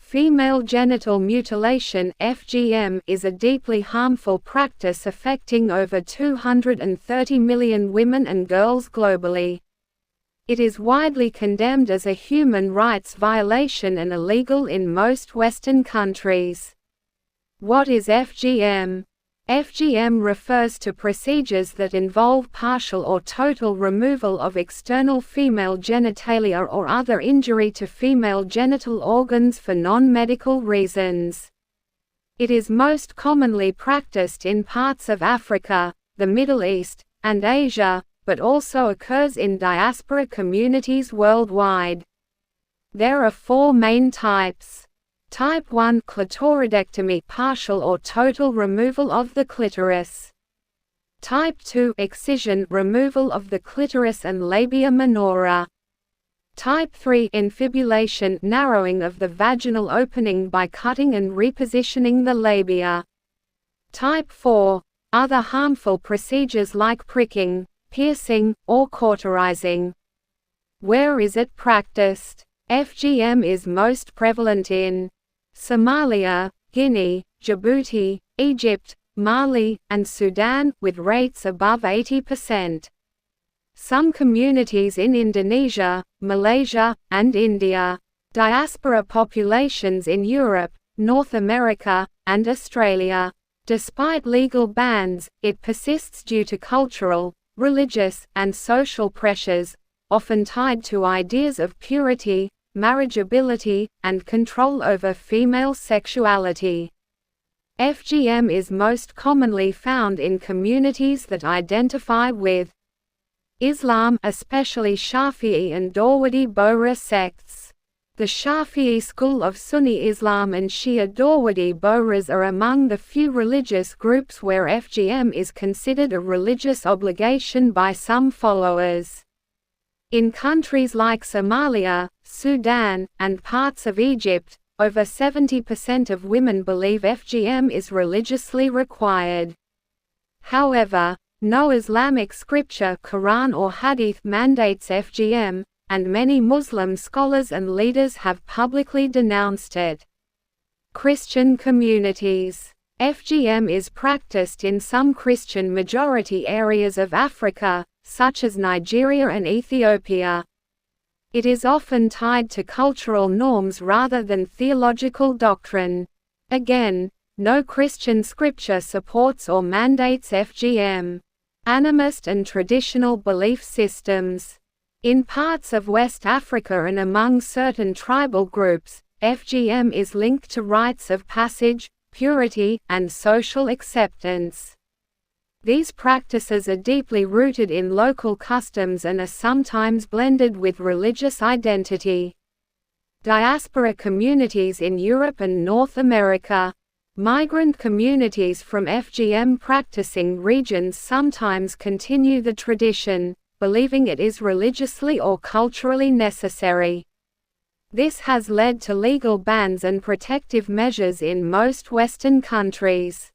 Female genital mutilation (FGM) is a deeply harmful practice affecting over 230 million women and girls globally. It is widely condemned as a human rights violation and illegal in most Western countries. What is FGM? FGM refers to procedures that involve partial or total removal of external female genitalia or other injury to female genital organs for non-medical reasons. It is most commonly practiced in parts of Africa, the Middle East, and Asia, but also occurs in diaspora communities worldwide. There are four main types. Type 1 Clitoridectomy, partial or total removal of the clitoris. Type 2 Excision, removal of the clitoris and labia minora. Type 3 Infibulation, narrowing of the vaginal opening by cutting and repositioning the labia. Type 4 Other harmful procedures like pricking, piercing, or cauterizing. Where is it practiced? FGM is most prevalent in Somalia, Guinea, Djibouti, Egypt, Mali, and Sudan, with rates above 80%. Some communities in Indonesia, Malaysia, and India. Diaspora populations in Europe, North America, and Australia. Despite legal bans, it persists due to cultural, religious, and social pressures, often tied to ideas of purity, marriageability, and control over female sexuality. FGM is most commonly found in communities that identify with Islam, especially Shafi'i and Dawoodi Bohra sects. The Shafi'i school of Sunni Islam and Shia Dawoodi Bohras are among the few religious groups where FGM is considered a religious obligation by some followers. In countries like Somalia, Sudan, and parts of Egypt, over 70% of women believe FGM is religiously required. However, no Islamic scripture, Quran or Hadith mandates FGM, and many Muslim scholars and leaders have publicly denounced it. Christian communities. FGM is practiced in some Christian-majority areas of Africa, such as Nigeria and Ethiopia. It is often tied to cultural norms rather than theological doctrine. Again, no Christian scripture supports or mandates FGM. Animist and traditional belief systems. In parts of West Africa and among certain tribal groups, FGM is linked to rites of passage, purity, and social acceptance. These practices are deeply rooted in local customs and are sometimes blended with religious identity. Diaspora communities in Europe and North America. Migrant communities from FGM practicing regions sometimes continue the tradition, believing it is religiously or culturally necessary. This has led to legal bans and protective measures in most Western countries.